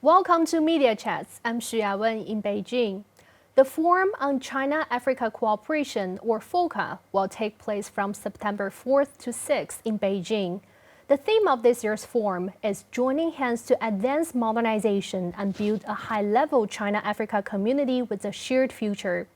Welcome to Media Chats. I'm Xu Yawen in Beijing. The Forum on China-Africa Cooperation, or FOCAC, will take place from September 4th to 6th in Beijing. The theme of this year's forum is joining hands to advance modernization and build a high-level China-Africa community with a shared future.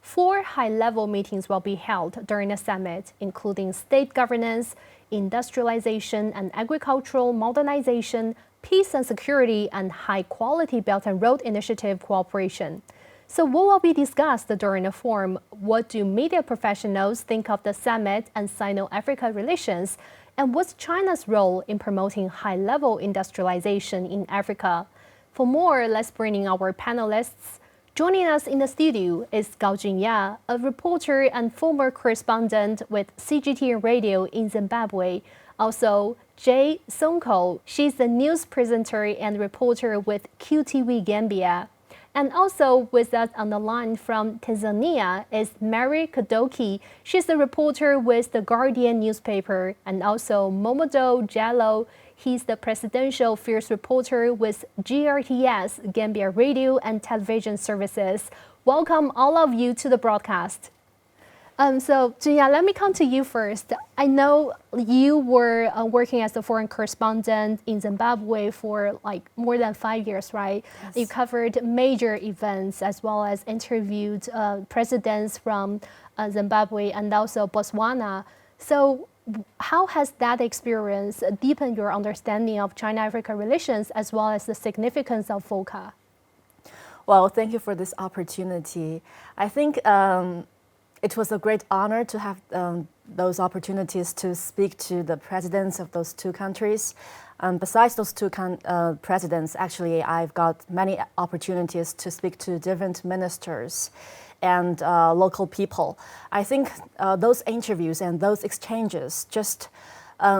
4 high-level meetings will be held during the summit, including state governance, industrialization and agricultural modernization, peace and security, and high-quality Belt and Road Initiative cooperation. So what will be discussed during the forum? What do media professionals think of the summit and Sino-Africa relations? And what's China's role in promoting high-level industrialization in Africa? For more, let's bring in our panelists. Joining us in the studio is Gao Junya, a reporter and former correspondent with CGTN Radio in Zimbabwe. Also, Jainaba Sonko, she's the news presenter and reporter with QTV Gambia. And also with us on the line from Tanzania is Mary Kadoke. She's a reporter with the Guardian newspaper, and also Momodou Jallow. He's the presidential affairs reporter with GRTS, Gambia Radio and Television Services. Welcome all of you to the broadcast. So, Junya, let me come to you first. I know you were working as a foreign correspondent in Zimbabwe for like more than 5 years, right? Yes. You covered major events as well as interviewed presidents from Zimbabwe and also Botswana. So, how has that experience deepened your understanding of China-Africa relations as well as the significance of FOCAC? Well, thank you for this opportunity. I think it was a great honor to have those opportunities to speak to the presidents of those 2 countries. Besides those 2 presidents, actually, I've got many opportunities to speak to different ministers and local people. I think those interviews and those exchanges just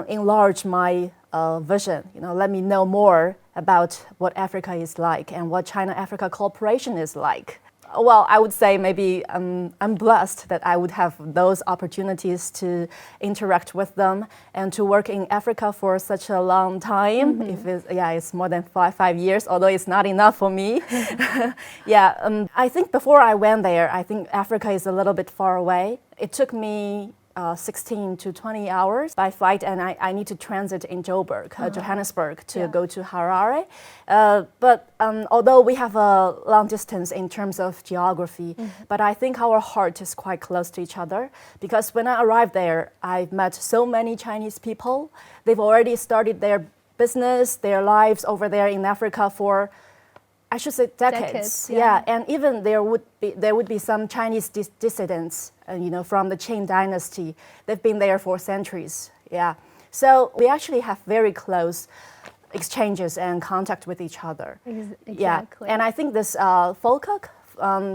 enlarge my vision. Let me know more about what Africa is like and what China-Africa cooperation is like. Well, I would say maybe I'm blessed that I would have those opportunities to interact with them and to work in Africa for such a long time. Mm-hmm. It's more than 5 years, although it's not enough for me. I think before I went there, I think Africa is a little bit far away. It took me 16 to 20 hours by flight, and I need to transit in Johannesburg to go to Harare. But although we have a long distance in terms of geography, but I think our heart is quite close to each other, because when I arrived there, I've met so many Chinese people. They've already started their business, their lives over there in Africa for, I should say, decades. And even there would be some Chinese dissidents, from the Qing dynasty. They've been there for centuries. So we actually have very close exchanges and contact with each other. Exactly. And I think this FOCAC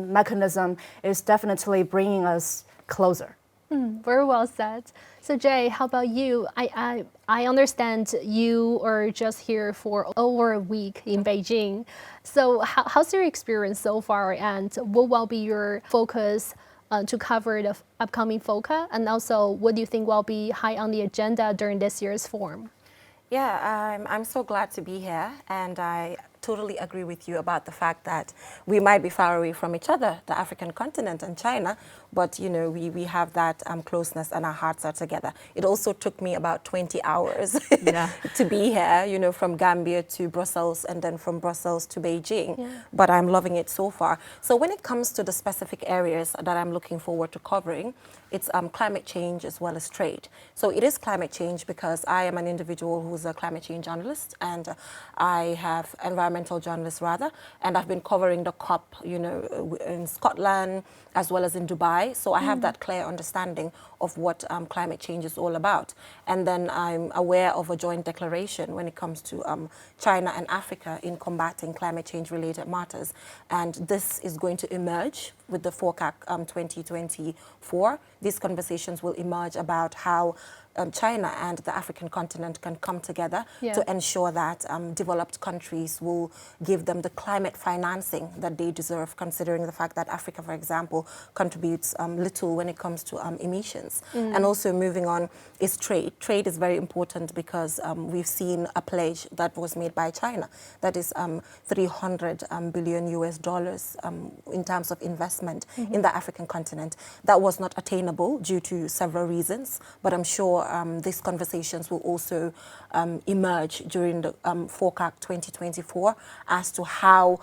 mechanism is definitely bringing us closer. Very well said. So Jay, how about you? I understand you are just here for over a week in Beijing. So how's your experience so far, and what will be your focus to cover the upcoming FOCAC? And also, what do you think will be high on the agenda during this year's forum? I'm so glad to be here, and I totally agree with you about the fact that we might be far away from each other, the African continent and China, but we have that closeness and our hearts are together. It also took me about 20 hours to be here, from Gambia to Brussels and then from Brussels to Beijing, but I'm loving it so far. So when it comes to the specific areas that I'm looking forward to covering, it's climate change as well as trade. So it is climate change because I am an individual who's a climate change journalist, and I have environmental journalist rather, and I've been covering the COP, in Scotland as well as in Dubai. So I have that clear understanding of what climate change is all about. And then I'm aware of a joint declaration when it comes to China and Africa in combating climate change related matters. And this is going to emerge with the FOCAC 2024, these conversations will emerge about how China and the African continent can come together to ensure that developed countries will give them the climate financing that they deserve, considering the fact that Africa, for example, contributes little when it comes to emissions. And also moving on is trade. Trade is very important because we've seen a pledge that was made by China that is 300 billion US dollars in terms of investment in the African continent. That was not attainable due to several reasons, but I'm sure these conversations will also emerge during the FOCAC 2024 as to how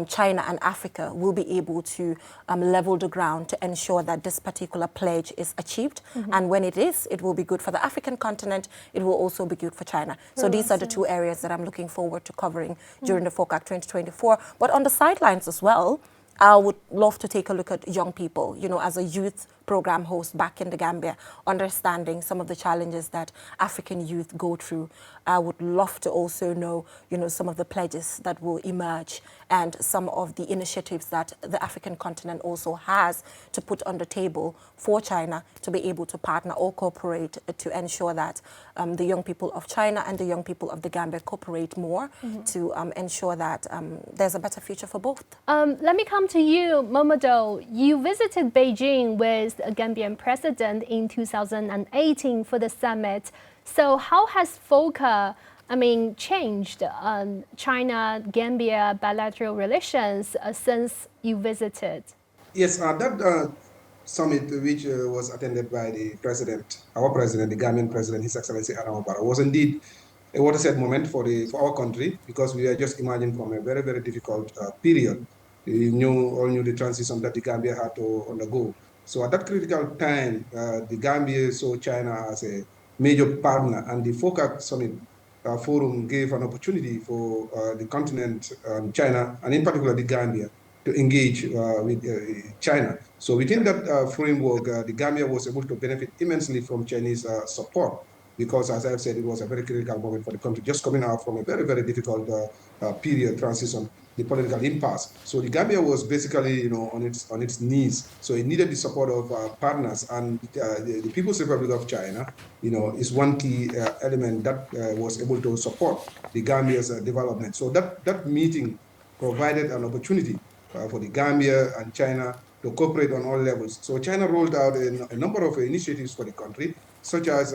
China and Africa will be able to level the ground to ensure that this particular pledge is achieved. And when it is, it will be good for the African continent. It will also be good for China. So these are the two areas that I'm looking forward to covering during the FOCAC 2024. But on the sidelines as well, I would love to take a look at young people, you know, as a youth program host back in the Gambia, understanding some of the challenges that African youth go through. I would love to also know, you know, some of the pledges that will emerge and some of the initiatives that the African continent also has to put on the table for China to be able to partner or cooperate to ensure that the young people of China and the young people of the Gambia cooperate more to ensure that there's a better future for both. Let me come to you, Momodou. You visited Beijing with a Gambian president in 2018 for the summit. So how has FOCA, changed China-Gambia bilateral relations since you visited? Yes, that summit, which was attended by the president, our president, the Gambian president, His Excellency Adama Barrow, was indeed a watershed moment for our country, because we are just emerging from a very, very difficult period. We all knew the transition that the Gambia had to undergo. So at that critical time, the Gambia saw China as a major partner, and the FOCAC Summit Forum gave an opportunity for the continent, China, and in particular the Gambia, to engage with China. So within that framework, the Gambia was able to benefit immensely from Chinese support, because, as I've said, it was a very critical moment for the country, just coming out from a very, very difficult period, transition, the political impasse. So the Gambia was basically, on its knees. So it needed the support of partners, and the People's Republic of China, is one key element that was able to support the Gambia's development. So that meeting provided an opportunity for the Gambia and China to cooperate on all levels. So China rolled out a number of initiatives for the country, such as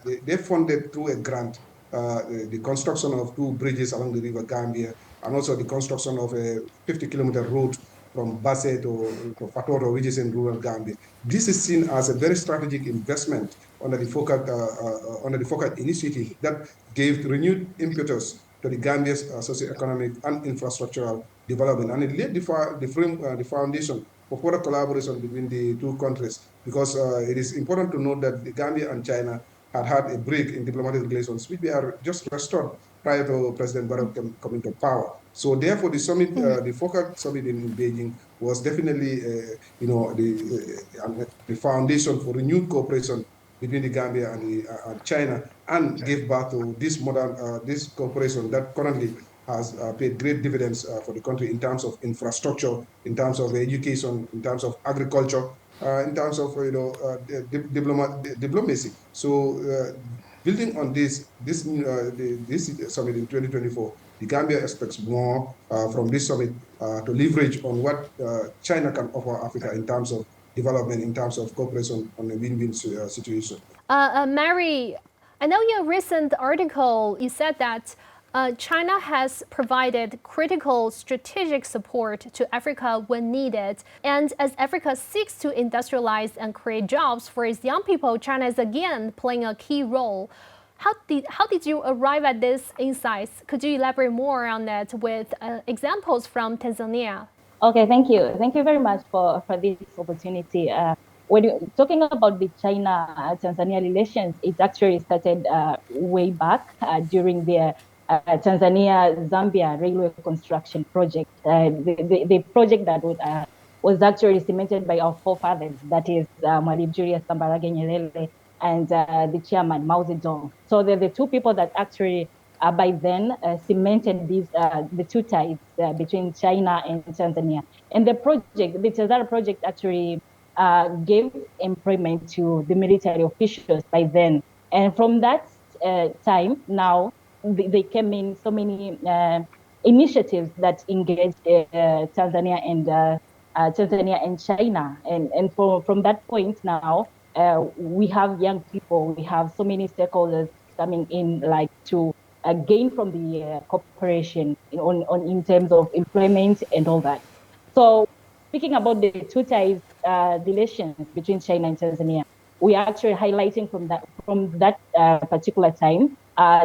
they funded through a grant the construction of 2 bridges along the river Gambia, and also the construction of a 50-kilometer road from Basse to Fatoro, which is in rural Gambia. This is seen as a very strategic investment under the FOCAC initiative that gave renewed impetus to the Gambia's socio-economic and infrastructural development, and it laid the foundation for further collaboration between the two countries, because it is important to note that the Gambia and China had a break in diplomatic relations, which we are just restored prior to President Barrow coming to power. So therefore, the summit, the FOCAC summit in Beijing, was definitely, the foundation for renewed cooperation between the Gambia and China, and gave birth to this modern, this cooperation that currently has paid great dividends for the country in terms of infrastructure, in terms of education, in terms of agriculture, in terms of diplomacy. So building on this summit in 2024, the Gambia expects more from this summit to leverage on what China can offer Africa in terms of development, in terms of cooperation on a win-win situation. Mary, I know your recent article, you said that China has provided critical strategic support to Africa when needed. And as Africa seeks to industrialize and create jobs for its young people, China is again playing a key role. How did you arrive at these insights? Could you elaborate more on that with examples from Tanzania? Okay, thank you. Thank you very much for this opportunity. When you're talking about the China-Tanzania relations, it actually started way back during the Tanzania-Zambia railway construction project. The project that was actually cemented by our forefathers, that is Mwalimu Julius Kambarage Nyerere and the chairman Mao Zedong. So they're the two people that actually by then cemented these the two ties between China and Tanzania. And the Tazara project actually gave employment to the military officials by then. And from that time, now they came in so many initiatives that engaged Tanzania and China. And from that point now, we have young people, we have so many stakeholders coming in, like to gain from the cooperation in terms of employment and all that. So speaking about the two ties relations between China and Tanzania, we are actually highlighting from that particular time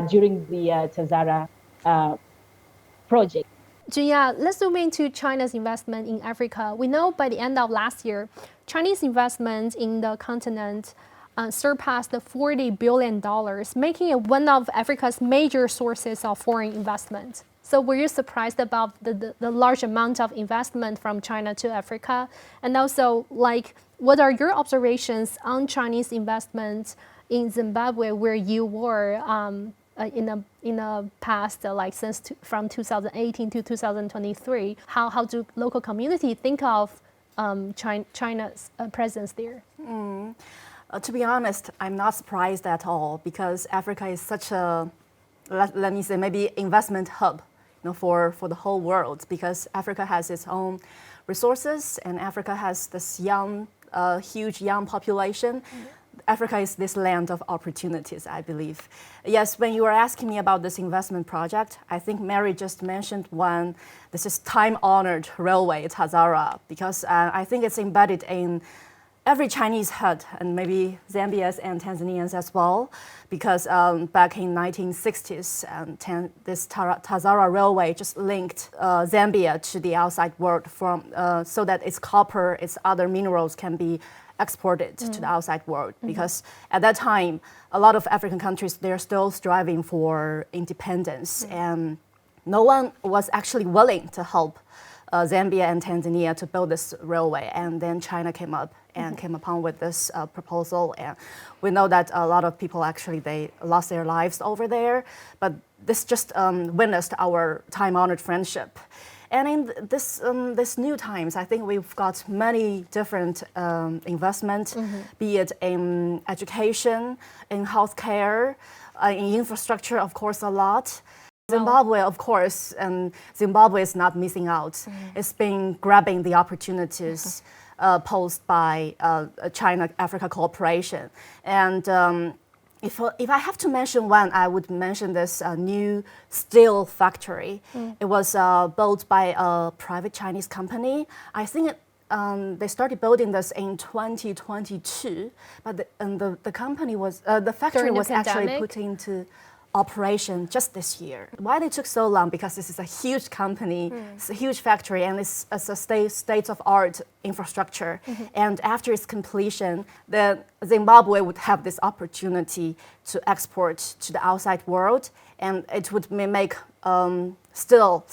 during the Tazara project. Junya, let's zoom into China's investment in Africa. We know by the end of last year, Chinese investment in the continent surpassed the $40 billion, making it one of Africa's major sources of foreign investment. So were you surprised about the large amount of investment from China to Africa? And also, like, what are your observations on Chinese investment in Zimbabwe, where you were in the past, like from 2018 to 2023? How do local community think of China's presence there? To be honest, I'm not surprised at all, because Africa is such a, let me say, maybe investment hub, for the whole world, because Africa has its own resources and Africa has this huge young population. Africa is this land of opportunities, I believe. Yes, when you were asking me about this investment project, I think Mary just mentioned one. This is time-honored railway, Tazara, because I think it's embedded in every Chinese head, and maybe Zambians and Tanzanians as well, because back in 1960s, this Tazara railway just linked Zambia to the outside world so that its copper, its other minerals can be exported to the outside world. Because at that time, a lot of African countries, they're still striving for independence, and no one was actually willing to help Zambia and Tanzania to build this railway. And then China came up and came upon with this proposal. And we know that a lot of people actually, they lost their lives over there. But this just witnessed our time-honored friendship. And in this new times, I think we've got many different investment, be it in education, in healthcare, in infrastructure, of course, a lot. Zimbabwe, of course, and Zimbabwe is not missing out. It's been grabbing the opportunities posed by China-Africa cooperation. And if I have to mention one, I would mention this new steel factory. It was built by a private Chinese company. I think they started building this in 2022, but the company was the factory was actually put into operation just this year. Why they took so long? Because this is a huge company, it's a huge factory, and it's a state-of-art infrastructure. And after its completion, Zimbabwe would have this opportunity to export to the outside world, and it would make steel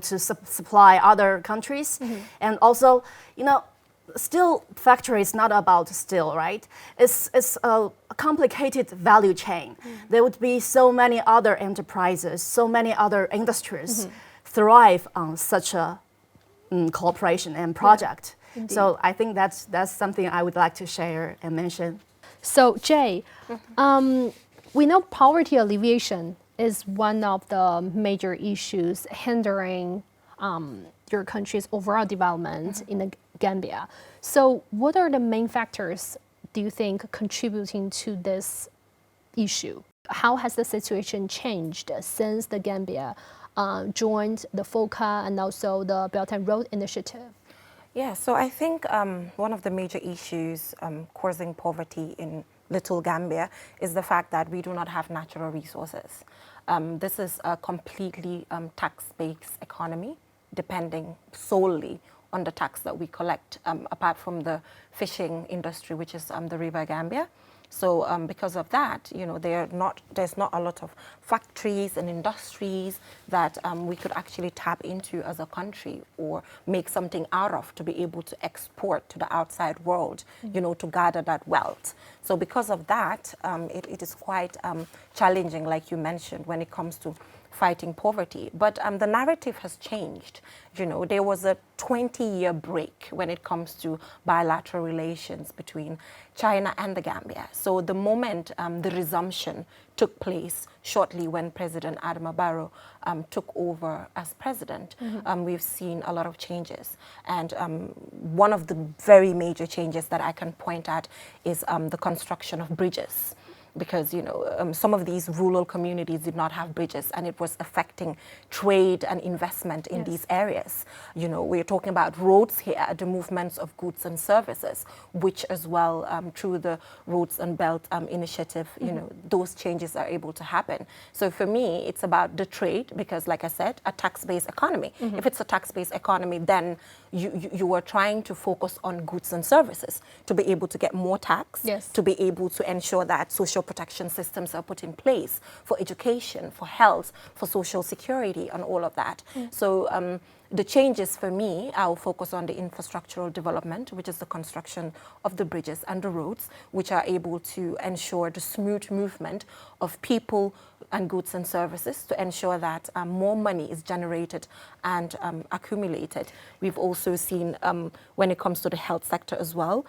to supply other countries. And also, steel factory is not about steel, right? It's a complicated value chain. There would be so many other enterprises, so many other industries thrive on such a cooperation and project. So I think that's something I would like to share and mention. So Jay, we know poverty alleviation is one of the major issues hindering your country's overall development in the Gambia. So what are the main factors, do you think, contributing to this issue? How has the situation changed since the Gambia joined the FOCAC and also the Belt and Road Initiative? Yeah, so I think one of the major issues causing poverty in Little Gambia is the fact that we do not have natural resources. This is a completely tax-based economy, depending solely on the tax that we collect, apart from the fishing industry, which is the River Gambia. So because of that, there's not a lot of factories and industries that we could actually tap into as a country or make something out of to be able to export to the outside world, to gather that wealth. So because of that, it is quite challenging, like you mentioned, when it comes to fighting poverty. But the narrative has changed. There was a 20-year break when it comes to bilateral relations between China and the Gambia. So the moment the resumption took place shortly when President Adama Barrow took over as president, we've seen a lot of changes. And one of the very major changes that I can point at is the construction of bridges. Because some of these rural communities did not have bridges, and it was affecting trade and investment in these areas. We're talking about roads here, the movements of goods and services, which as well through the Roads and Belt initiative, those changes are able to happen. So for me, it's about the trade, because like I said, a tax-based economy. If it's a tax-based economy, then you are trying to focus on goods and services to be able to get more tax, to be able to ensure that social protection systems are put in place for education, for health, for social security, and all of that. So the changes for me, I'll focus on the infrastructural development, which is the construction of the bridges and the roads, which are able to ensure the smooth movement of people and goods and services, to ensure that more money is generated and accumulated. We've also seen, when it comes to the health sector as well,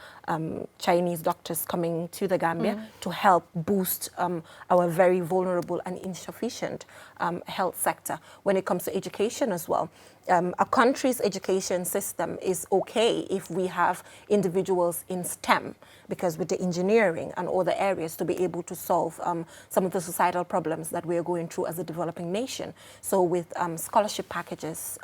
Chinese doctors coming to the Gambia to help boost our very vulnerable and insufficient health sector. When it comes to education as well, a country's education system is okay if we have individuals in STEM, because with the engineering and other areas to be able to solve some of the societal problems that we are going through as a developing nation. So with scholarship packages,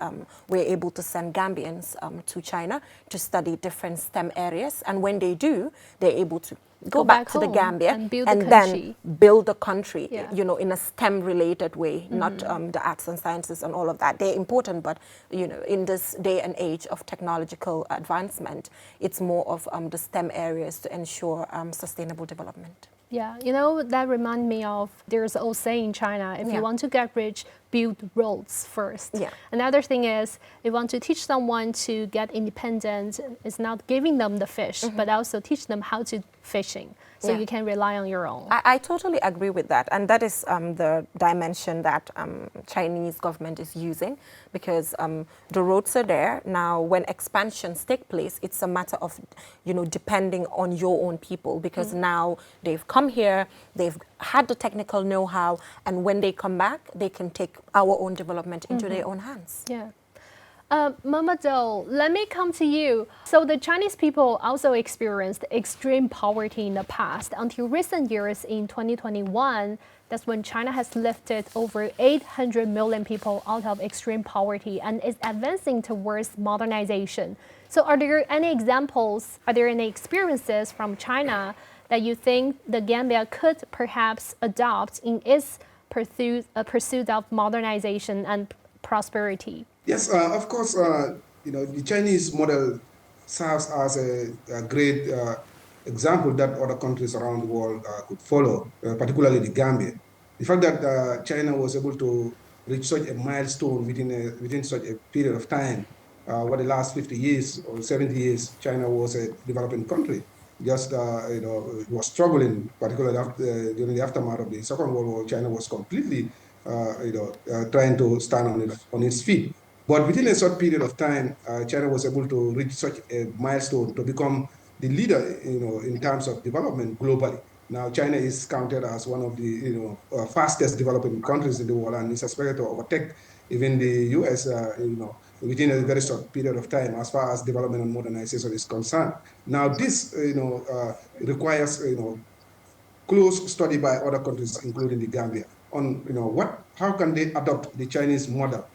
we're able to send Gambians to China to study different STEM areas. And when they do, they're able to go back to the Gambia and then build the country, in a STEM-related way, not the arts and sciences and all of that. They're important, but, in this day and age of technological advancement, it's more of the STEM areas to ensure sustainable development. Yeah, that reminds me of, there's an old saying in China, if you want to get rich, build roads first. Yeah. Another thing is, if you want to teach someone to get independent, it's not giving them the fish, but also teach them how to fishing, so you can rely on your own. I totally agree with that, and that is the dimension that Chinese government is using, because the roads are there. Now, when expansions take place, it's a matter of, depending on your own people, because now they've come here, they've had the technical know-how, and when they come back, they can take our own development into their own hands. Yeah. Momodou, let me come to you. So the Chinese people also experienced extreme poverty in the past until recent years. In 2021, that's when China has lifted over 800 million people out of extreme poverty and is advancing towards modernization. So are there any examples, are there any experiences from China that you think the Gambia could perhaps adopt in its pursuit of modernization and prosperity? Yes, of course, the Chinese model serves as a great example that other countries around the world could follow, particularly the Gambia. The fact that China was able to reach such a milestone within such a period of time, over the last 50 years or 70 years, China was a developing country. Just, it was struggling, particularly during the aftermath of the Second World War. China was completely, trying to stand on its feet. But within a short period of time, China was able to reach such a milestone to become the leader, in terms of development globally. Now, China is counted as one of the, fastest developing countries in the world, and is expected to overtake even the U.S., within a very short period of time, as far as development and modernization is concerned. Now, this, requires, close study by other countries, including the Gambia, on, how can they adopt the Chinese model?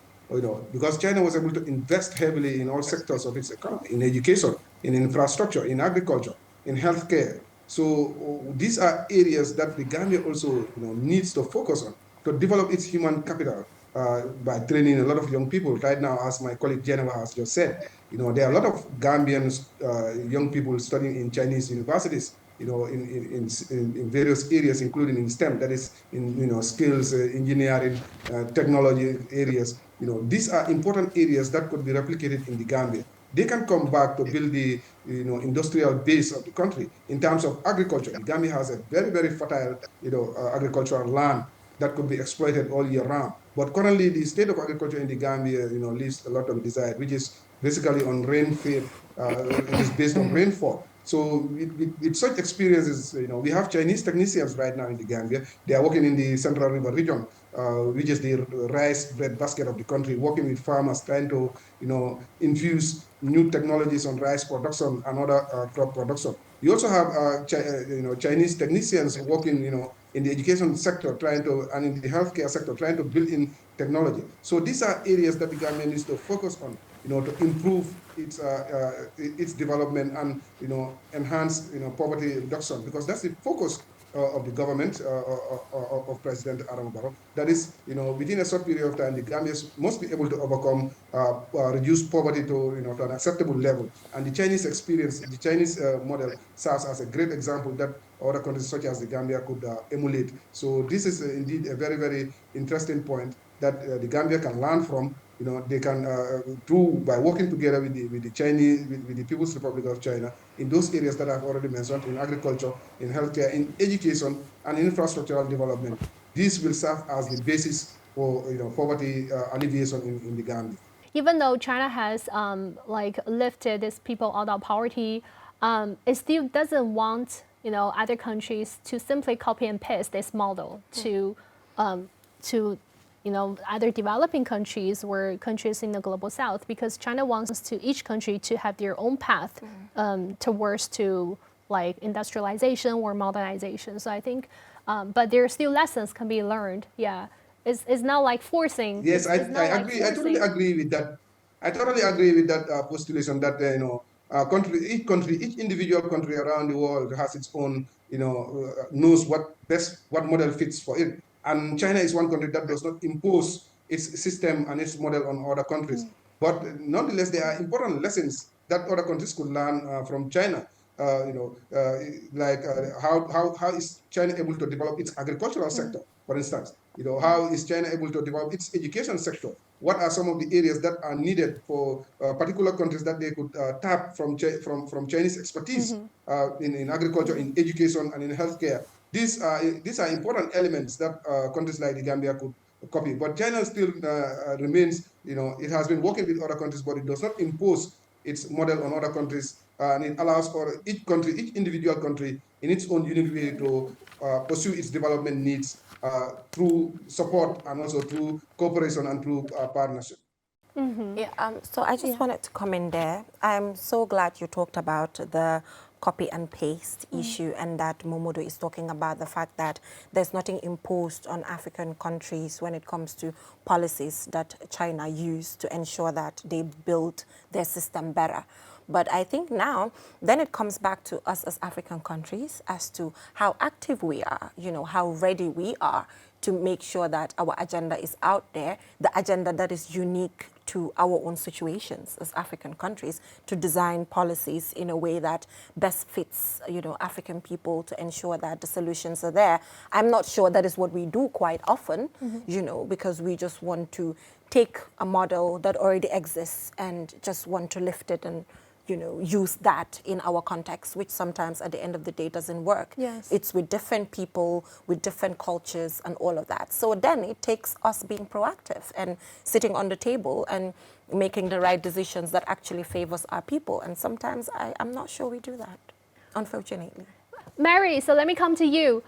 Because China was able to invest heavily in all sectors of its economy, in education, in infrastructure, in agriculture, in healthcare. So these are areas that the Gambia also needs to focus on to develop its human capital by training a lot of young people. Right now, as my colleague Jainaba has just said, there are a lot of Gambian young people studying in Chinese universities, in various areas, including in STEM, that is in skills, engineering, technology areas. These are important areas that could be replicated in the Gambia. They can come back to build the industrial base of the country. In terms of agriculture, the Gambia has a very, very fertile agricultural land that could be exploited all year round. But currently, the state of agriculture in the Gambia, leaves a lot of desire, which is basically on rainfall. It is based on rainfall. So with such experiences, we have Chinese technicians right now in the Gambia. They are working in the Central River region, which is the rice bread basket of the country, working with farmers, trying to, infuse new technologies on rice production and other crop production. We also have, Chinese technicians working, in the education sector, and in the healthcare sector, trying to build in technology. So these are areas that the government needs to focus on, to improve its development and, enhance, poverty reduction, because that's the focus of the government of President Adama Barrow. That is, within a short period of time, the Gambians must be able to overcome, reduce poverty to an acceptable level. And the Chinese experience, the Chinese model serves as a great example that other countries such as the Gambia could emulate. So this is indeed a very, very interesting point that the Gambia can learn from. They can by working together with the Chinese, with the People's Republic of China in those areas that I've already mentioned, in agriculture, in healthcare, in education, and infrastructural development. This will serve as the basis for poverty alleviation in the Gambia. Even though China has lifted its people out of poverty, it still doesn't want other countries to simply copy and paste this model to either developing countries or countries in the global south, because China wants each country to have their own path towards industrialization or modernization. So I think, but there are still lessons can be learned. Yeah, it's not like forcing. Yes, I agree. I totally agree with that. I totally agree with that postulation that each individual country around the world has its own, knows what model fits for it. And China is one country that does not impose its system and its model on other countries. But nonetheless, there are important lessons that other countries could learn from China. How is China able to develop its agricultural sector, for instance? How is China able to develop its education sector? What are some of the areas that are needed for particular countries that they could tap from Chinese expertise in agriculture, in education, and in healthcare? These are important elements that countries like the Gambia could copy. But China still remains, it has been working with other countries, but it does not impose its model on other countries. And it allows for each individual country in its own unique way to pursue its development needs through support and also through cooperation and through partnership. Yeah, so I just wanted to comment there. I'm so glad you talked about the copy and paste issue, and that Momodou is talking about the fact that there's nothing imposed on African countries when it comes to policies that China use to ensure that they build their system better. But I think now, then it comes back to us as African countries as to how active we are, how ready we are to make sure that our agenda is out there, the agenda that is unique to our own situations as African countries, to design policies in a way that best fits, African people, to ensure that the solutions are there. I'm not sure that is what we do quite often, because we just want to take a model that already exists and just want to lift it and use that in our context, which sometimes at the end of the day doesn't work. Yes. It's with different people, with different cultures and all of that. So then it takes us being proactive and sitting on the table and making the right decisions that actually favors our people. And sometimes I'm not sure we do that, unfortunately. Mary, so let me come to you.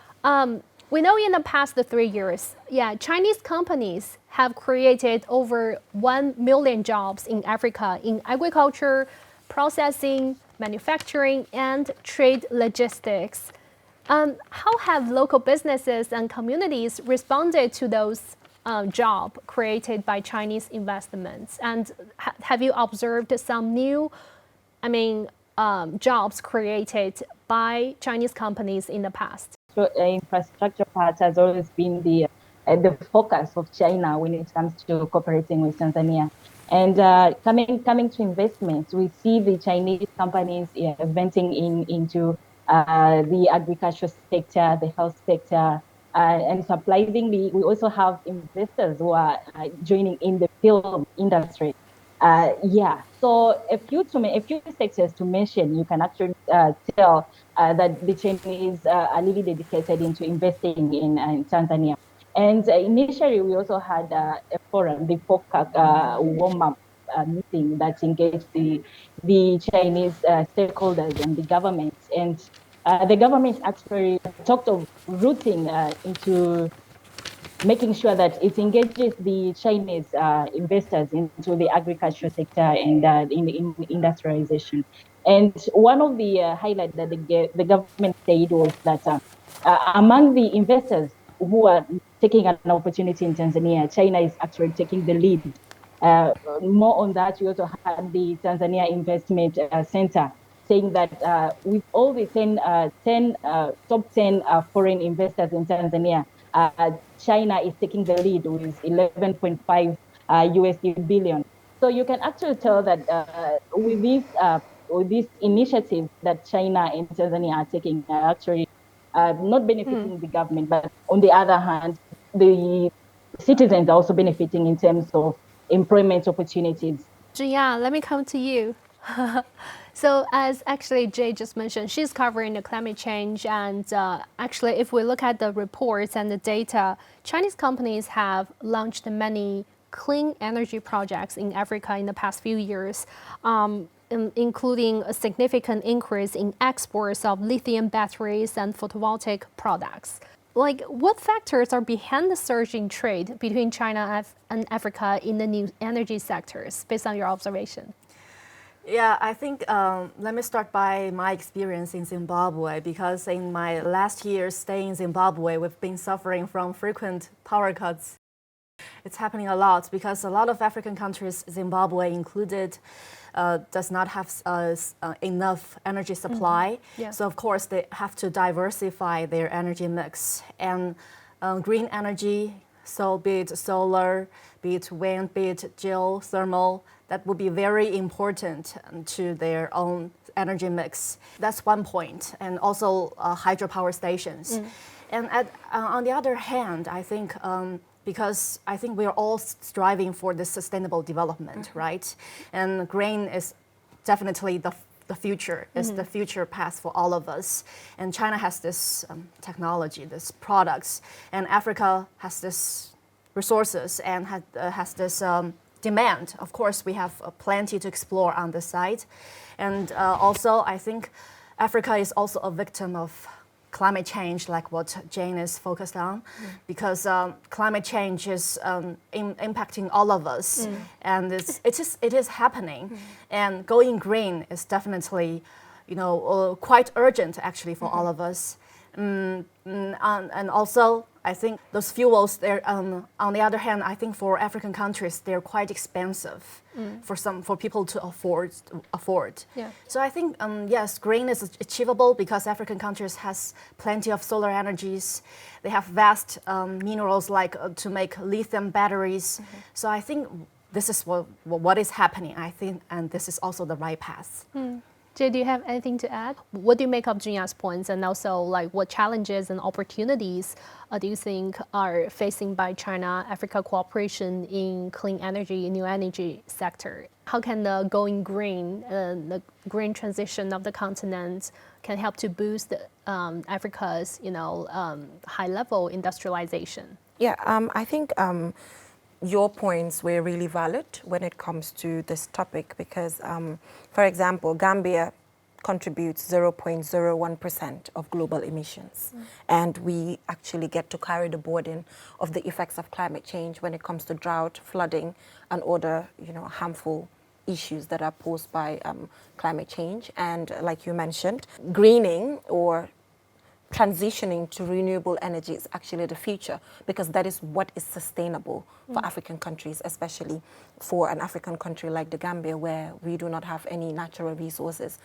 We know in the past 3 years, Chinese companies have created over 1 million jobs in Africa in agriculture, processing, manufacturing, and trade logistics. How have local businesses and communities responded to those jobs created by Chinese investments? And have you observed some new, jobs created by Chinese companies in the past? So infrastructure part has always been the focus of China when it comes to cooperating with Tanzania. And coming to investments, we see the Chinese companies investing into the agriculture sector, the health sector, and surprisingly, we also have investors who are joining in the film industry. So a few sectors to mention, you can actually tell that the Chinese are really dedicated into investing in Tanzania. And initially, we also had a forum, the FOCAC warm-up meeting that engaged the Chinese stakeholders and the government. And the government actually talked of rooting into making sure that it engages the Chinese investors into the agriculture sector and in industrialization. And one of the highlights that the government said was that among the investors who are taking an opportunity in Tanzania, China is actually taking the lead. More on that, we also had the Tanzania Investment Center saying that with all the 10 top 10 foreign investors in Tanzania, China is taking the lead with 11.5 USD billion. So you can actually tell that with this initiative that China and Tanzania are taking, actually not benefiting the government, but on the other hand, the citizens are also benefiting in terms of employment opportunities. Junya, let me come to you. So as actually Jay just mentioned, she's covering the climate change, and actually if we look at the reports and the data, Chinese companies have launched many clean energy projects in Africa in the past few years, including a significant increase in exports of lithium batteries and photovoltaic products. Like, what factors are behind the surge in trade between China and Africa in the new energy sectors, based on your observation? Yeah, I think let me start by my experience in Zimbabwe, because in my last year staying in Zimbabwe, we've been suffering from frequent power cuts. It's happening a lot because a lot of African countries, Zimbabwe included, does not have enough energy supply. Yeah. So of course they have to diversify their energy mix. And green energy, so be it solar, be it wind, be it geothermal, that would be very important to their own energy mix. That's one point. And also hydropower stations. And on the other hand, I think because I think we're all striving for this sustainable development, right? And grain is definitely the future, is the future path for all of us. And China has this technology, this products, and Africa has this resources and has this demand. Of course, we have plenty to explore on this side. And also, I think Africa is also a victim of climate change, like what Jane is focused on, because climate change is impacting all of us, and it is happening. And going green is definitely, quite urgent actually for all of us. And also, I think those fuels, on the other hand, I think for African countries, they're quite expensive for people to afford. Yeah. So I think, yes, green is achievable because African countries has plenty of solar energies. They have vast minerals like to make lithium batteries. So I think this is what is happening, I think, and this is also the right path. Jay, do you have anything to add? What do you make of Junya's points, and also like what challenges and opportunities do you think are facing by China-Africa cooperation in clean energy, new energy sector? How can the going green, the green transition of the continent can help to boost Africa's, high-level industrialization? Yeah, I think your points were really valid when it comes to this topic because, for example, Gambia contributes 0.01% of global emissions. And we actually get to carry the burden of the effects of climate change when it comes to drought, flooding, and other harmful issues that are posed by climate change. And like you mentioned, greening or transitioning to renewable energy is actually the future because that is what is sustainable for African countries, especially for an African country like the Gambia where we do not have any natural resources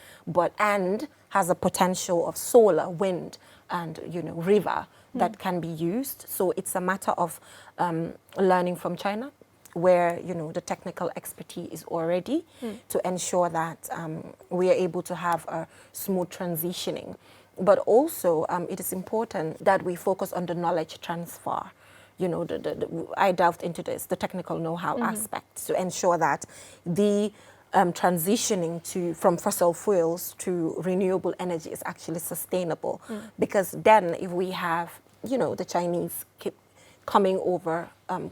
and has a potential of solar, wind and river that can be used. So it's a matter of learning from China where the technical expertise is already to ensure that we are able to have a smooth transitioning but also it is important that we focus on the knowledge transfer. You know, I delved into this, the technical know-how aspect, to ensure that the transitioning from fossil fuels to renewable energy is actually sustainable. Because then if we have, you know, the Chinese keep coming over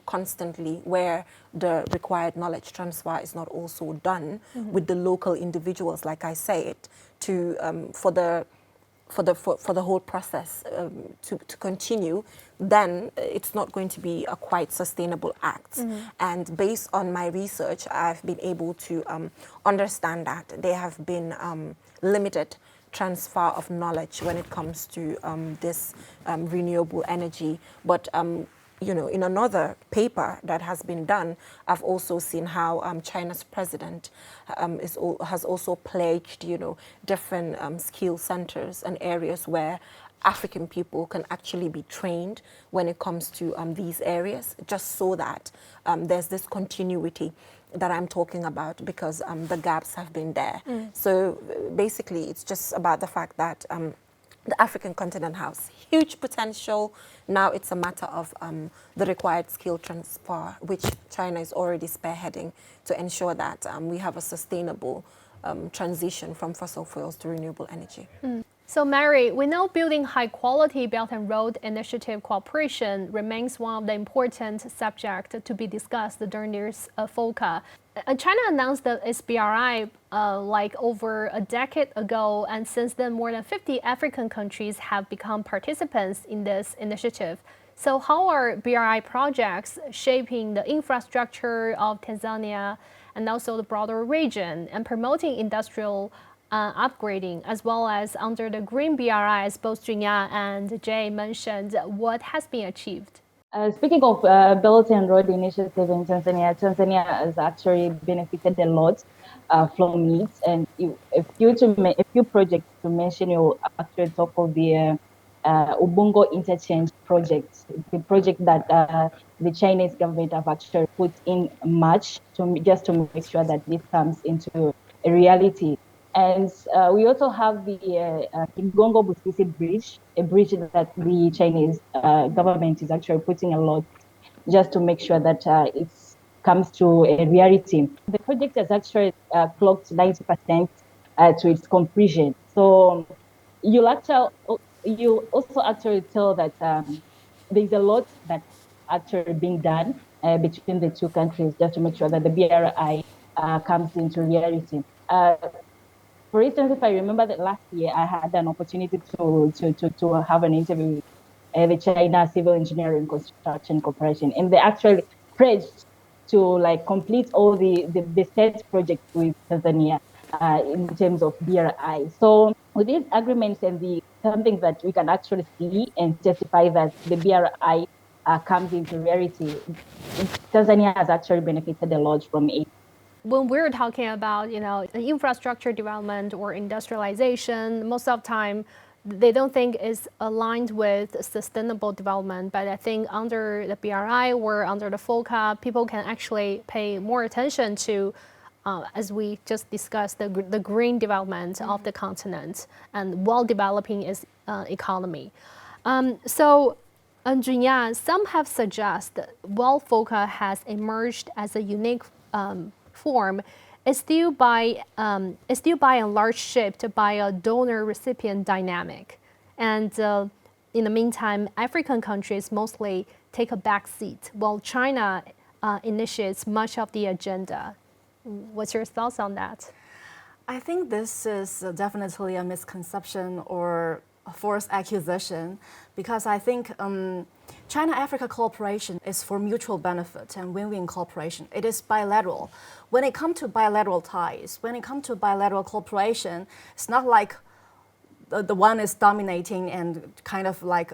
constantly, where the required knowledge transfer is not also done with the local individuals, like I said, to for the whole process to continue, then it's not going to be a quite sustainable act. And based on my research, I've been able to understand that there have been limited transfer of knowledge when it comes to this renewable energy. But you know, in another paper that has been done, I've also seen how China's president has also pledged, you know, different skill centers and areas where African people can actually be trained when it comes to these areas, just so that there's this continuity that I'm talking about, because the gaps have been there. So basically, it's just about the fact that the African continent has huge potential. Now it's a matter of the required skill transfer, which China is already spearheading to ensure that we have a sustainable transition from fossil fuels to renewable energy. So Mary, we know building high-quality Belt and Road Initiative cooperation remains one of the important subjects to be discussed during this FOCAC. China announced its BRI like over a decade ago, and since then more than 50 African countries have become participants in this initiative. So how are BRI projects shaping the infrastructure of Tanzania and also the broader region, and promoting industrial upgrading, as well as under the Green BRI, as both Junya and Jay mentioned, what has been achieved? Speaking of Belt and Road Initiative in Tanzania, Tanzania has actually benefited a lot from it. And a few projects to mention, you actually talk of the Ubungo Interchange project, the project that the Chinese government have actually put in March just to make sure that this comes into a reality. And we also have the Kigongo Busisi Bridge, a bridge that the Chinese government is actually putting a lot just to make sure that it comes to a reality. The project has actually clocked 90% to its completion. So you also actually tell that there's a lot that's actually being done between the two countries just to make sure that the BRI comes into reality. For instance, if I remember that last year I had an opportunity to have an interview with the China Civil Engineering Construction Corporation, and they actually pledged to like complete all the state projects with Tanzania in terms of BRI. So with these agreements and something that we can actually see and testify that the BRI comes into reality, Tanzania has actually benefited a lot from it. When we're talking about, you know, infrastructure development or industrialization, most of the time they don't think it's aligned with sustainable development. But I think under the BRI or under the FOCAC, people can actually pay more attention to, as we just discussed, the green development of the continent and while developing its economy. So, Junya, some have suggested while FOCAC has emerged as a unique form, is still by and large shaped by a donor-recipient dynamic. And in the meantime, African countries mostly take a back seat, while China initiates much of the agenda. What's your thoughts on that? I think this is definitely a misconception or a false accusation, because I think China-Africa cooperation is for mutual benefit and win-win cooperation. It is bilateral. When it comes to bilateral ties, when it comes to bilateral cooperation, it's not like the one is dominating and kind of like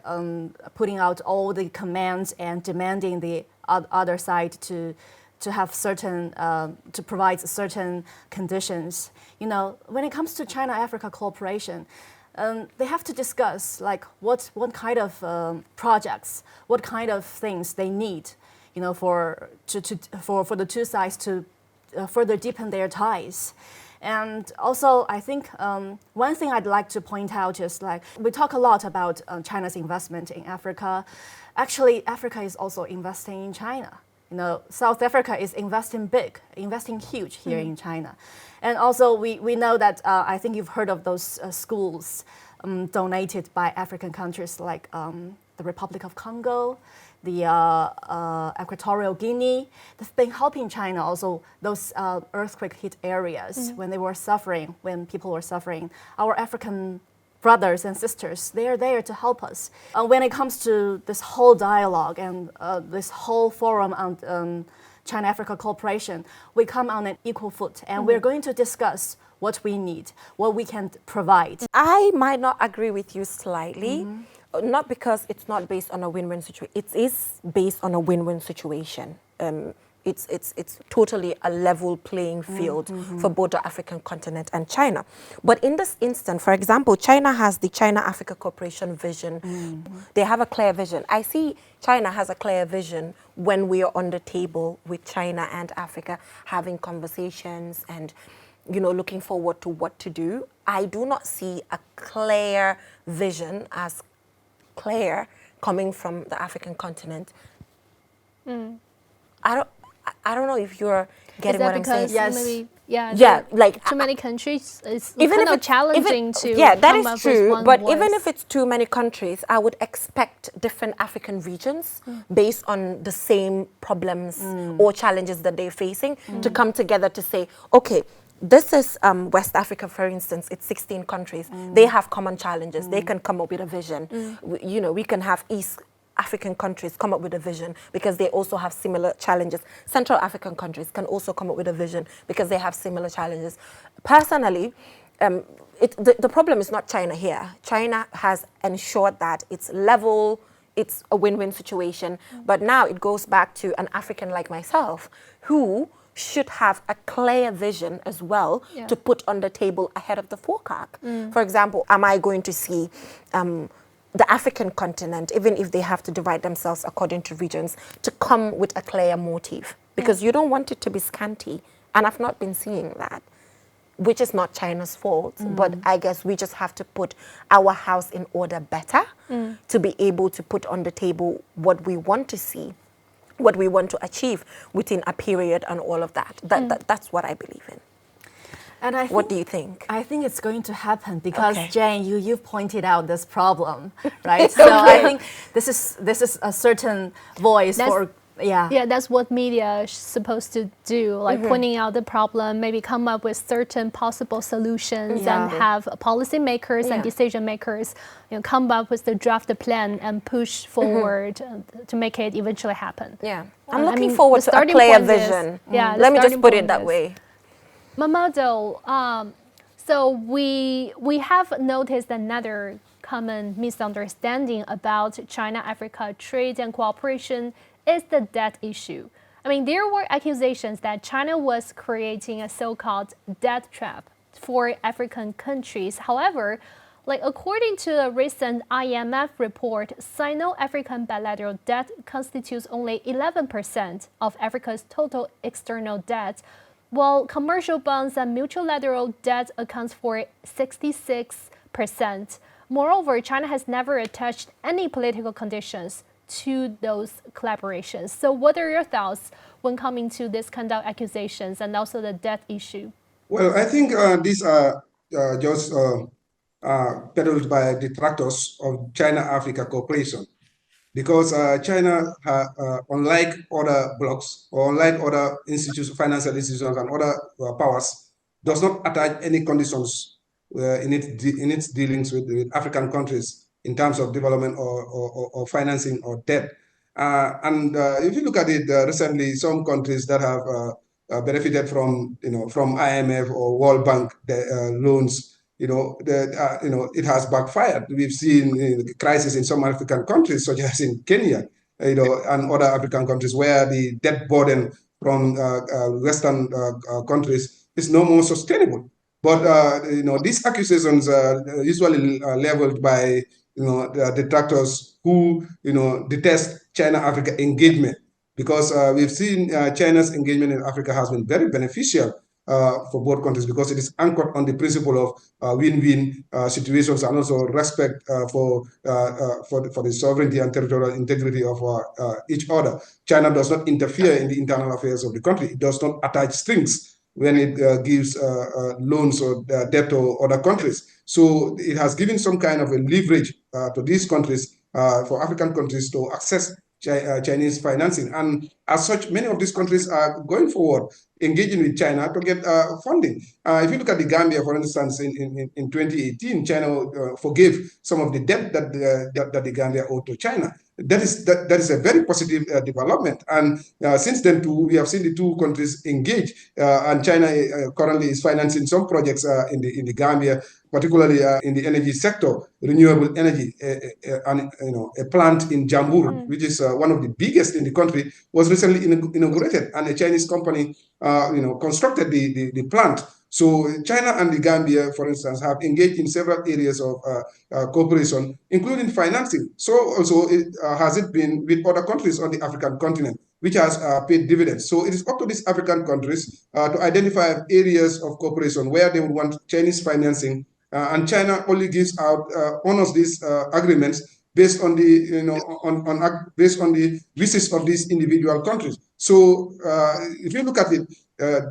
putting out all the commands and demanding the other side to have certain, to provide certain conditions. You know, when it comes to China-Africa cooperation, they have to discuss like what kind of projects, what kind of things they need, you know, for the two sides to further deepen their ties. And also, I think one thing I'd like to point out is like we talk a lot about China's investment in Africa. Actually, Africa is also investing in China. You know, South Africa is investing big, investing huge here in China. And also, we know that I think you've heard of those schools donated by African countries like the Republic of Congo, the Equatorial Guinea. They've been helping China also, those earthquake-hit areas when they were suffering, when people were suffering. Our African brothers and sisters, they are there to help us. When it comes to this whole dialogue and this whole forum on China-Africa cooperation, we come on an equal foot, and we're going to discuss what we need, what we can provide. I might not agree with you slightly. Not because it's not based on a win-win situation. It is based on a win-win situation. It's totally a level playing field for both the African continent and China. But in this instant, for example, China has the China-Africa Cooperation Vision. They have a clear vision. I see China has a clear vision when we are on the table with China and Africa, having conversations and, you know, looking forward to what to do. I do not see a clear vision as clear coming from the African continent. I don't know if you're getting what I'm saying. Yes. Maybe, like too many countries. It's even kind if of challenging to that come is up true. with one But voice. even if it's too many countries, I would expect different African regions based on the same problems or challenges that they're facing to come together to say, okay, this is West Africa, for instance. It's 16 countries. They have common challenges. They can come up with a vision. You know, we can have East African countries come up with a vision because they also have similar challenges. Central African countries can also come up with a vision because they have similar challenges. Personally, the problem is not China here. China has ensured that it's level, it's a win-win situation. But now it goes back to an African like myself who should have a clear vision as well to put on the table ahead of the FOCAC. For example, am I going to see the African continent, even if they have to divide themselves according to regions, to come with a clear motive? Because you don't want it to be scanty. And I've not been seeing that, which is not China's fault. But I guess we just have to put our house in order better to be able to put on the table what we want to see, what we want to achieve within a period and all of that. That's what I believe in. And what do you think? I think it's going to happen because Jane, you've pointed out this problem, right? So I think this is a certain voice for that's what media is supposed to do, like pointing out the problem, maybe come up with certain possible solutions and have policymakers and decision makers, you know, come up with the draft plan and push forward to make it eventually happen. Yeah, I'm looking forward to a clear vision. Let me just put it that way. Momodou, so we have noticed another common misunderstanding about China-Africa trade and cooperation is the debt issue. I mean, there were accusations that China was creating a so-called debt trap for African countries. However, like according to a recent IMF report, Sino-African bilateral debt constitutes only 11% of Africa's total external debt, while commercial bonds and multilateral debt accounts for 66%. Moreover, China has never attached any political conditions to those collaborations. So what are your thoughts when coming to this kind of accusations and also the debt issue? Well, I think these are just peddled by detractors of China-Africa cooperation. Because China, unlike other blocs or unlike other institutions, financial institutions and other powers, does not attach any conditions in its dealings with African countries in terms of development or financing or debt. And if you look at it recently, some countries that have benefited from IMF or World Bank loans, it has backfired. We've seen crisis in some African countries, such as in Kenya, and other African countries, where the debt burden from Western countries is no more sustainable. But these accusations are usually leveled by the detractors who detest China-Africa engagement, because we've seen China's engagement in Africa has been very beneficial for both countries, because it is anchored on the principle of win-win situations, and also respect for the sovereignty and territorial integrity of each other. China does not interfere in the internal affairs of the country. It does not attach strings when it gives loans or debt to other countries. So it has given some kind of a leverage to these countries, for African countries to access Chinese financing. And as such, many of these countries are going forward, engaging with China to get funding. If you look at the Gambia, for instance, in 2018, China forgave some of the debt that the Gambia owed to China. That is a very positive development. And since then, too, we have seen the two countries engage, and China currently is financing some projects in the Gambia, particularly in the energy sector, renewable energy. And a plant in Jambur, which is one of the biggest in the country, was recently inaugurated, and a Chinese company constructed the plant. So China and the Gambia, for instance, have engaged in several areas of cooperation, including financing. So also has it been with other countries on the African continent, which has paid dividends. So it is up to these African countries to identify areas of cooperation where they would want Chinese financing, and China only gives out, honors these agreements based on the based on the wishes of these individual countries. So if you look at it,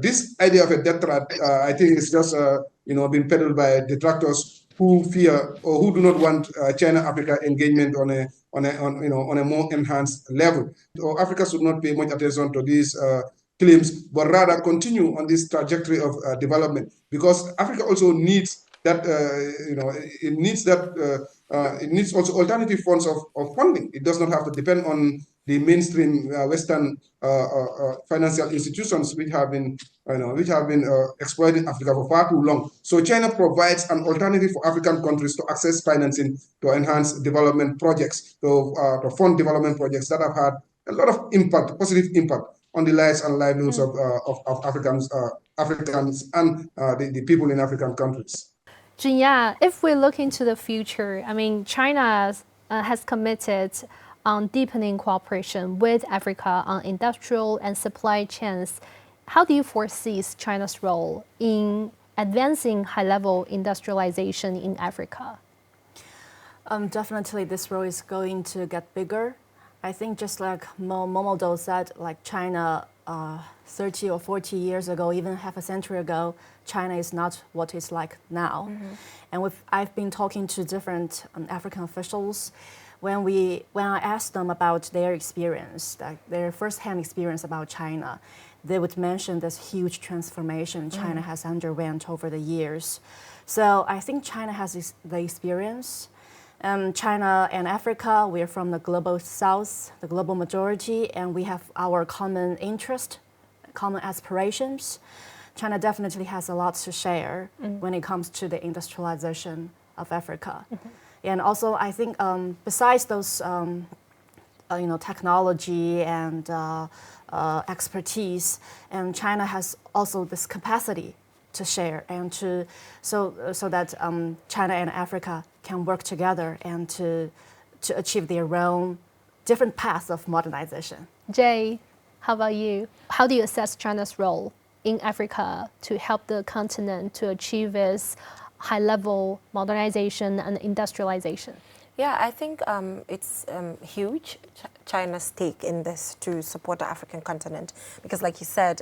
this idea of a death trap, I think, is just being peddled by detractors who fear or who do not want China-Africa engagement on a more enhanced level. So Africa should not pay much attention to these claims, but rather continue on this trajectory of development, because Africa also needs that. It needs also alternative forms of funding. It does not have to depend on the mainstream Western financial institutions, which have been exploiting Africa for far too long. So China provides an alternative for African countries to access financing to enhance development projects, to fund development projects that have had a lot of impact, positive impact, on the lives and livelihoods of Africans and the people in African countries. Junya, if we look into the future, I mean, China has committed on deepening cooperation with Africa on industrial and supply chains. How do you foresee China's role in advancing high-level industrialization in Africa? Definitely, this role is going to get bigger. I think just like Momodou said, like China 30 or 40 years ago, even half a century ago, China is not what it's like now. And I've been talking to different African officials. When I asked them about their experience, like their first-hand experience about China, they would mention this huge transformation China has underwent over the years. So I think China has the experience. China and Africa, we're from the global south, the global majority, and we have our common interest, common aspirations. China definitely has a lot to share when it comes to the industrialization of Africa. And also, I think besides those, technology and expertise, and China has also this capacity to share and so that China and Africa can work together and to achieve their own different paths of modernization. Jay, how about you? How do you assess China's role in Africa to help the continent to achieve its high-level modernization and industrialization? Yeah, I think it's huge, China's stake in this to support the African continent. Because like you said,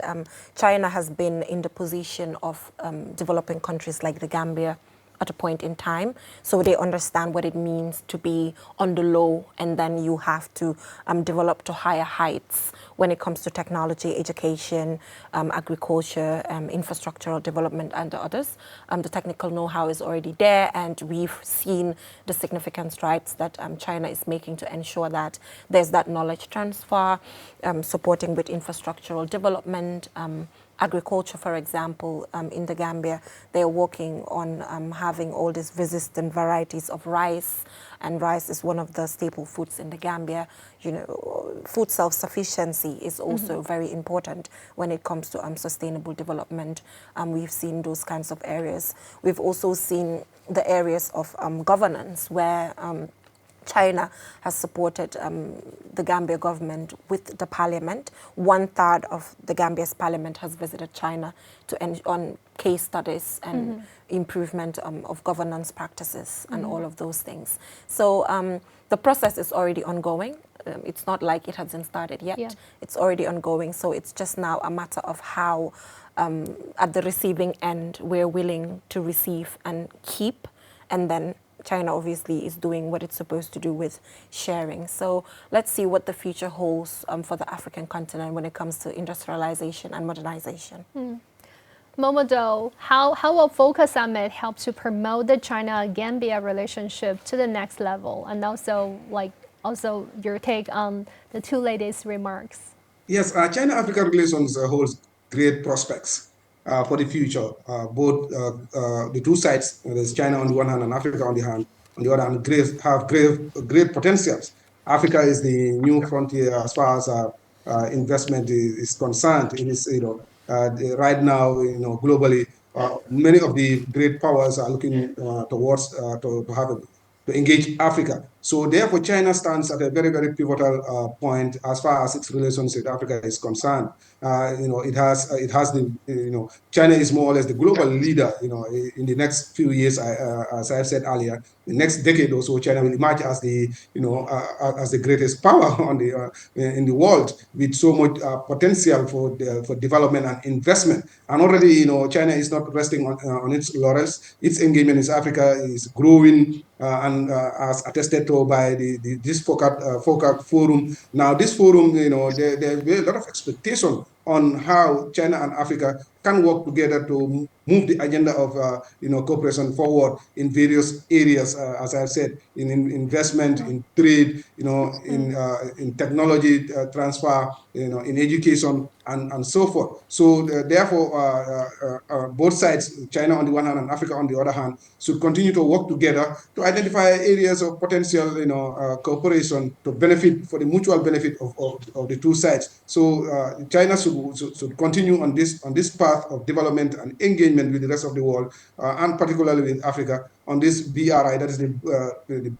China has been in the position of developing countries like the Gambia at a point in time. So they understand what it means to be on the low, and then you have to develop to higher heights when it comes to technology, education, agriculture, infrastructural development, and the others. The technical know-how is already there, and we've seen the significant strides that China is making to ensure that there's that knowledge transfer, supporting with infrastructural development, agriculture, for example, in the Gambia, they're working on having all these resistant varieties of rice, and rice is one of the staple foods in the Gambia. You know, food self-sufficiency is also very important when it comes to sustainable development. We've seen those kinds of areas. We've also seen the areas of governance where China has supported the Gambia government with the parliament. 1/3 of the Gambia's parliament has visited China on case studies and improvement of governance practices and all of those things. So the process is already ongoing. It's not like it hasn't started yet. Yeah. It's already ongoing. So it's just now a matter of how at the receiving end we're willing to receive and keep, and then China obviously is doing what it's supposed to do with sharing. So let's see what the future holds for the African continent when it comes to industrialization and modernization. Momodou, how will FOCAC Summit help to promote the China-Gambia relationship to the next level? And also your take on the two latest remarks. Yes, China-Africa relations holds great prospects for the future. Both the two sides, there's China on the one hand and Africa on the other hand, have great potentials. Africa is the new frontier as far as investment is concerned. It is, right now, globally, many of the great powers are looking towards to engage Africa. So therefore, China stands at a very, very pivotal point as far as its relations with Africa is concerned. It has the, China is more or less the global leader, in the next few years, as I've said earlier, the next decade or so, China will emerge as the, as the greatest power in the world, with so much potential for development and investment. And already, China is not resting on its laurels. Its engagement in Africa is growing, and as attested to by this FOCAC forum. Now, this forum, there's a lot of expectation on how China and Africa can work together to move the agenda of cooperation forward in various areas, as I've said, in investment, in trade, in technology transfer, in education, and so forth. So therefore, both sides, China on the one hand and Africa on the other hand, should continue to work together to identify areas of potential, cooperation to benefit, for the mutual benefit of the two sides. So China should continue on this path of development and engagement with the rest of the world, and particularly with Africa, on this BRI, that is the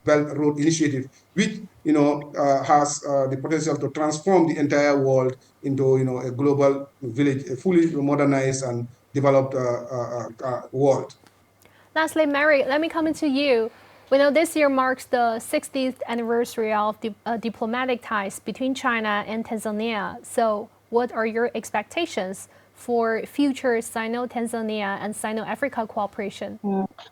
Belt Road Initiative, which has the potential to transform the entire world into a global village, a fully modernized and developed world. Lastly, Mary, let me come into you. We know this year marks the 60th anniversary of diplomatic ties between China and Tanzania. So what are your expectations for future Sino-Tanzania and Sino-Africa cooperation?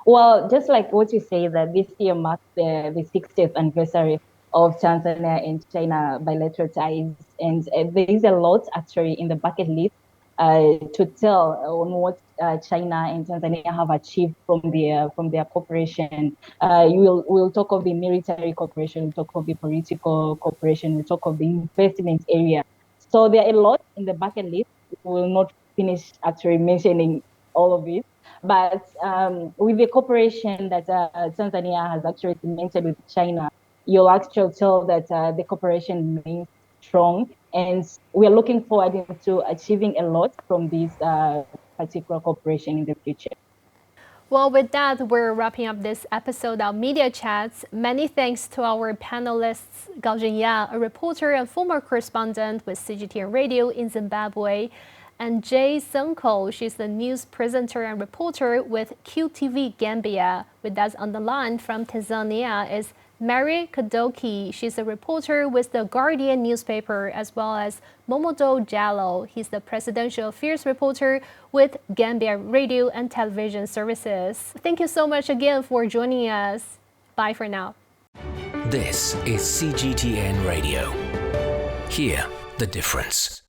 Well, just like what you say, that this year marks the 60th anniversary of Tanzania and China bilateral ties, and there is a lot actually in the bucket list to tell on what China and Tanzania have achieved from their cooperation. We'll talk of the military cooperation, we'll talk of the political cooperation, we'll talk of the investment area. So there are a lot in the bucket list. We will not finish actually mentioning all of it. But with the cooperation that Tanzania has actually cemented with China, you'll actually tell that the cooperation remains strong, and we are looking forward to achieving a lot from this particular cooperation in the future. Well, with that, we're wrapping up this episode of Media Chats. Many thanks to our panelists, Gao Junya, a reporter and former correspondent with CGTN Radio in Zimbabwe, and Jainaba Sonko. She's the news presenter and reporter with QTV Gambia. With us on the line from Tanzania is Mary Kadoke. She's a reporter with the Guardian newspaper, as well as Momodou Jallow. He's the presidential affairs reporter with Gambia Radio and Television Services. Thank you so much again for joining us. Bye for now. This is CGTN Radio. Hear the difference.